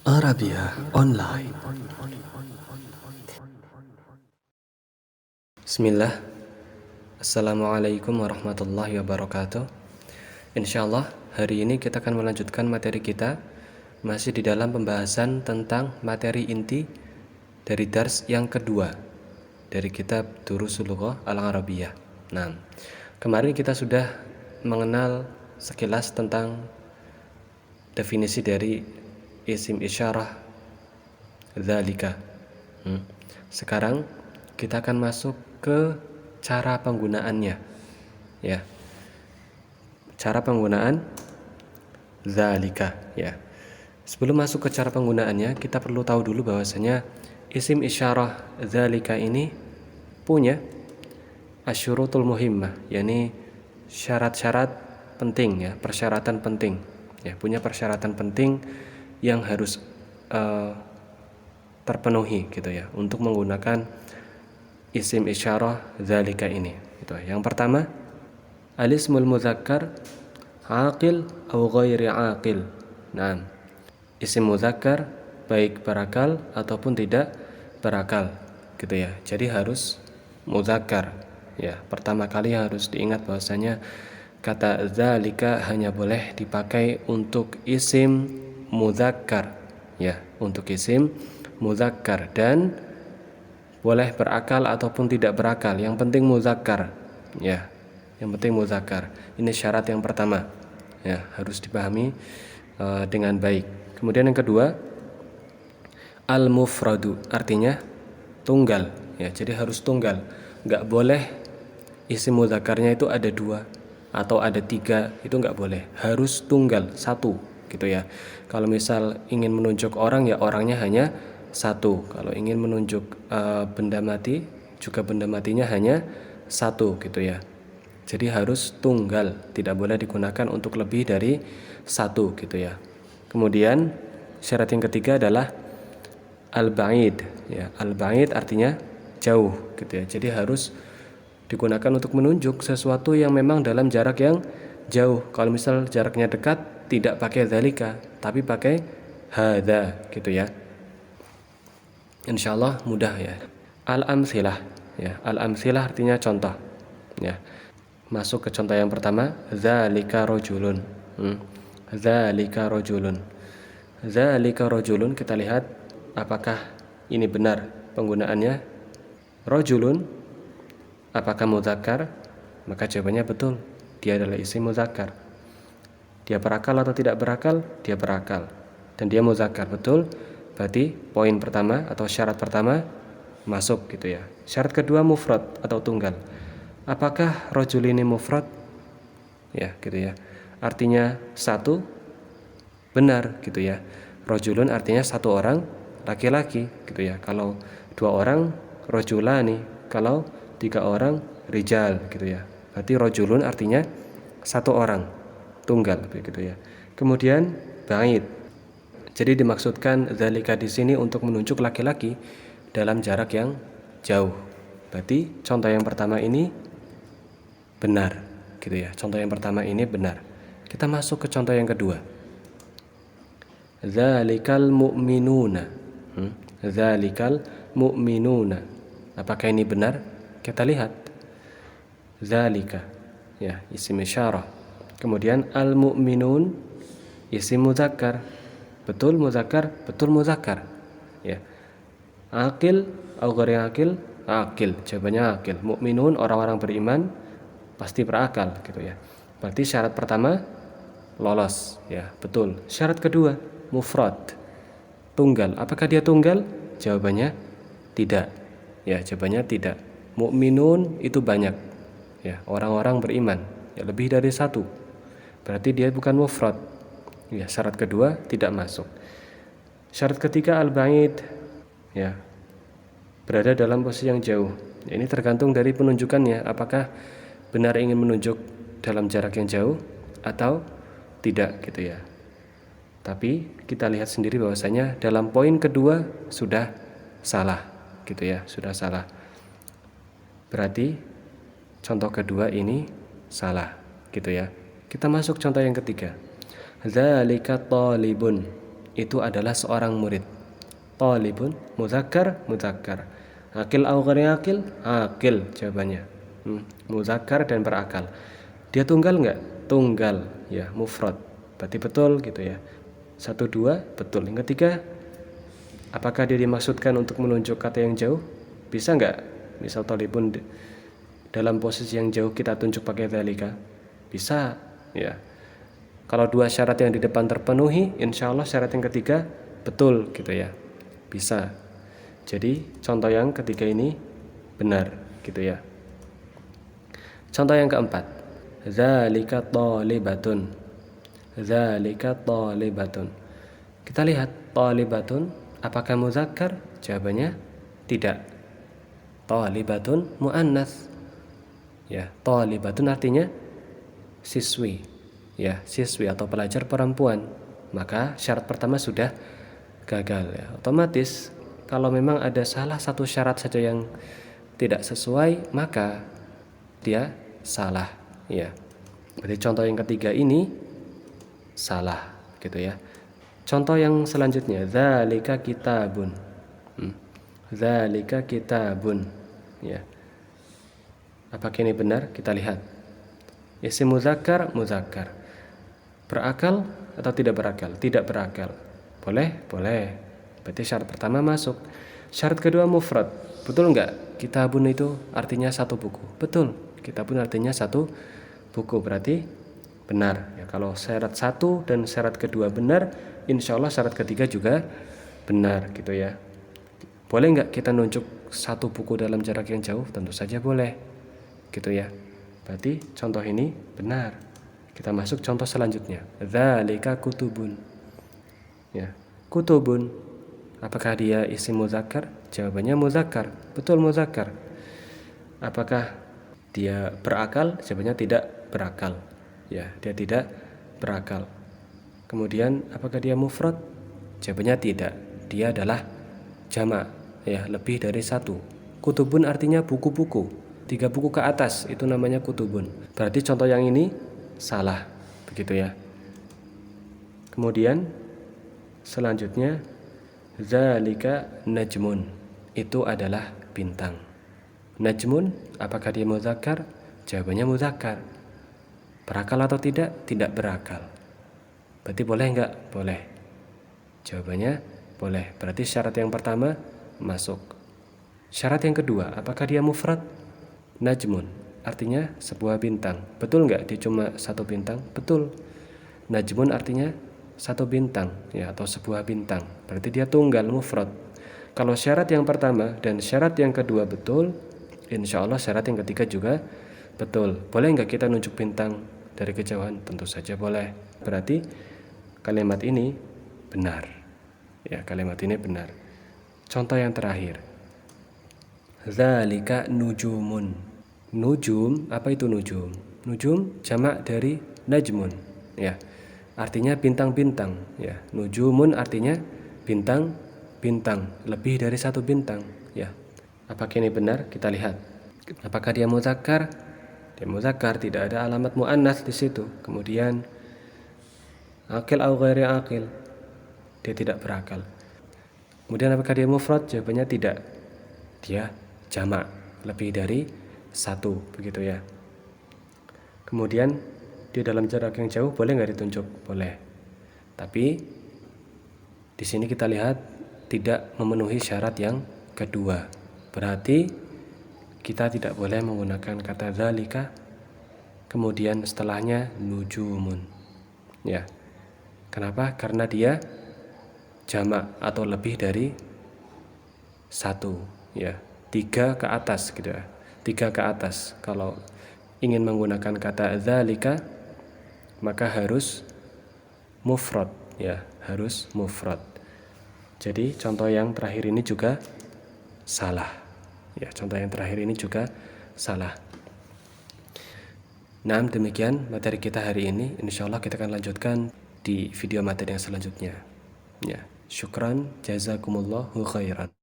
Arabia Online. Bismillah. Assalamualaikum warahmatullahi wabarakatuh. Insyaallah hari ini kita akan melanjutkan materi kita, masih di dalam pembahasan tentang materi inti dari dars yang kedua dari kitab Durusul Lughah Al-Arabiyah. Nah, kemarin kita sudah mengenal sekilas tentang definisi dari isim isyarah dzalika. Sekarang kita akan masuk ke cara penggunaannya, ya. Cara penggunaan dzalika, ya. Sebelum masuk ke cara penggunaannya, kita perlu tahu dulu bahwasanya isim isyarah dzalika ini punya asyurutul muhimmah, yakni syarat-syarat penting, ya, persyaratan penting, ya, punya persyaratan penting yang harus terpenuhi gitu ya untuk menggunakan isim isyarah dzalika ini. Gitu. Yang pertama, alismul mudzakkar aqil atau ghairi aqil. Nah, isim mudzakkar baik berakal ataupun tidak berakal gitu ya. Jadi harus mudzakkar. Ya, pertama kali harus diingat bahwasanya kata dzalika hanya boleh dipakai untuk isim mudzakkar, ya, untuk isim mudzakkar, dan boleh berakal ataupun tidak berakal, yang penting mudzakkar, ya, yang penting mudzakkar. Ini syarat yang pertama, ya, harus dipahami dengan baik. Kemudian yang kedua, al mufradu, artinya tunggal, ya, jadi harus tunggal, nggak boleh isim mudzakarnya itu ada dua atau ada tiga, itu nggak boleh, harus tunggal, satu gitu ya. Kalau misal ingin menunjuk orang, ya orangnya hanya satu. Kalau ingin menunjuk benda mati, juga benda matinya hanya satu gitu ya. Jadi harus tunggal, tidak boleh digunakan untuk lebih dari satu gitu ya. Kemudian syarat yang ketiga adalah al-ba'id, ya. Al-ba'id artinya jauh gitu ya. Jadi harus digunakan untuk menunjuk sesuatu yang memang dalam jarak yang jauh. Kalau misal jaraknya dekat, tidak pakai dzalika, tapi pakai hadza gitu ya. Insyaallah mudah ya. Al-amsilah, ya. Al-amsilah artinya contoh, ya. Masuk ke contoh yang pertama, dzalika rajulun. Dzalika rajulun. Dzalika rajulun, kita lihat apakah ini benar penggunaannya. Rajulun apakah mudzakkar? Maka jawabannya betul, dia adalah isim mudzakkar. Dia berakal atau tidak berakal? Dia berakal dan dia mudzakkar, betul. Berarti poin pertama atau syarat pertama masuk gitu ya. Syarat kedua mufrad atau tunggal. Apakah rajul ini mufrad? Ya, gitu ya. Artinya satu, benar gitu ya. Rajulun artinya satu orang laki-laki gitu ya. Kalau dua orang rajulani, kalau tiga orang rijal gitu ya. Berarti rajulun artinya satu orang, tunggal begitu ya. Kemudian ba'id. Jadi dimaksudkan dzalika di sini untuk menunjuk laki-laki dalam jarak yang jauh. Berarti contoh yang pertama ini benar gitu ya. Contoh yang pertama ini benar. Kita masuk ke contoh yang kedua. Dzalikal mu'minuna. Dzalikal mu'minuna. Apakah ini benar? Kita lihat. Dzalika, ya, isim isyarah. Kemudian al mu'minun isim mudzakkar. Betul mudzakkar? Betul mudzakkar. Ya. Akil atau ghairi akil? Akil. Jawabannya akil. Mu'minun orang-orang beriman pasti berakal gitu ya. Berarti syarat pertama lolos, ya, betul. Syarat kedua mufrad, tunggal. Apakah dia tunggal? Jawabannya tidak. Ya, jawabannya tidak. Mukminun itu banyak, ya, orang-orang beriman, ya, lebih dari satu. Berarti dia bukan mufrad. Ya, syarat kedua tidak masuk. Syarat ketiga al-ba'id, ya, berada dalam posisi yang jauh. Ya, ini tergantung dari penunjukannya, apakah benar ingin menunjuk dalam jarak yang jauh atau tidak gitu ya. Tapi kita lihat sendiri bahwasanya dalam poin kedua sudah salah gitu ya, sudah salah. Berarti contoh kedua ini salah gitu ya. Kita masuk contoh yang ketiga. Dzalika talibun. itu adalah seorang murid. Talibun muzakkar, muzakkar. Akil au ghairi akil, akil jawabannya. Muzakkar dan berakal. Dia tunggal enggak? Tunggal, ya, mufrad. Berarti betul gitu ya. 1 2 betul. Yang ketiga, apakah dia dimaksudkan untuk menunjuk kata yang jauh? Bisa enggak? Misal talibun dalam posisi yang jauh kita tunjuk pakai dzalika. Bisa, ya. Kalau 2 syarat yang di depan terpenuhi, insya Allah syarat yang ketiga betul gitu ya. Bisa. Jadi contoh yang ketiga ini benar gitu ya. Contoh yang keempat, dzalika thalibatun. Dzalika thalibatun. Kita lihat thalibatun apakah muzakkar? Jawabannya tidak. Thalibatun muannats. Ya, thalibatun artinya siswi. Ya, siswi atau pelajar perempuan. Maka syarat pertama sudah gagal ya. Otomatis kalau memang ada salah satu syarat saja yang tidak sesuai, maka dia salah ya. Berarti contoh yang ketiga ini salah gitu ya. Contoh yang selanjutnya, dzalika kitabun. Dzalika kitabun ya. Apakah ini benar? Kita lihat. Isim muzakkar, muzakkar. Berakal atau tidak berakal? Tidak berakal. Boleh? Boleh. Berarti syarat pertama masuk. Syarat kedua mufrad. Betul enggak? Kitabun itu artinya satu buku. Betul. Kitabun artinya satu buku. Berarti benar. Ya, kalau syarat satu dan syarat kedua benar, insya Allah syarat ketiga juga benar gitu ya. Boleh enggak kita nunjuk satu buku dalam jarak yang jauh? Tentu saja boleh. Gitu ya. Berarti contoh ini benar. Kita masuk contoh selanjutnya. Dzalika kutubun. Ya, kutubun. Apakah dia isim muzakkar? Jawabannya muzakkar. Betul muzakkar. Apakah dia berakal? Jawabannya tidak berakal. Ya, dia tidak berakal. Kemudian apakah dia mufrad? Jawabannya tidak. Dia adalah jamak. Ya, lebih dari satu. Kutubun artinya buku-buku. 3 buku ke atas itu namanya kutubun. Berarti contoh yang ini salah. Begitu ya. Kemudian selanjutnya dzalika najmun, itu adalah bintang. Najmun, apakah dia muzakkar? Jawabannya muzakkar. Berakal atau tidak? Tidak berakal. Berarti boleh enggak? Boleh. Jawabannya boleh. Berarti syarat yang pertama masuk. Syarat yang kedua, apakah dia mufrad? Najmun, artinya sebuah bintang. Betul enggak dia cuma satu bintang? Betul. Najmun artinya satu bintang ya, atau sebuah bintang. Berarti dia tunggal mufrad. Kalau syarat yang pertama dan syarat yang kedua betul, insya Allah syarat yang ketiga juga betul. Boleh nggak kita nunjuk bintang dari kejauhan? Tentu saja boleh. Berarti kalimat ini benar. Ya, kalimat ini benar. Contoh yang terakhir. Dzalika nujumun. Nujum, apa itu nujum? Nujum jamak dari najmun. Ya. Artinya bintang-bintang ya. Nujumun artinya bintang-bintang, lebih dari satu bintang ya. Apakah ini benar? Kita lihat. Apakah dia muzakkar? Dia muzakkar, tidak ada alamat muannats di situ. Kemudian akil au ghairi akil, dia tidak berakal. Kemudian apakah dia mufrad? Jawabannya tidak. Dia jamak, lebih dari satu, begitu ya. Kemudian di dalam jarak yang jauh boleh nggak ditunjuk? Boleh. Tapi di sini kita lihat tidak memenuhi syarat yang kedua. Berarti kita tidak boleh menggunakan kata dzalika kemudian setelahnya nujumun. Ya. Kenapa? Karena dia jamak atau lebih dari satu, ya. 3 ke atas gitu ya. 3 ke atas. Kalau ingin menggunakan kata dzalika maka harus mufrad ya, harus mufrad. Jadi contoh yang terakhir ini juga salah. Ya, contoh yang terakhir ini juga salah. Nah, demikian materi kita hari ini. Insyaallah kita akan lanjutkan di video materi yang selanjutnya. Ya, syukran jazakumullahu khairan.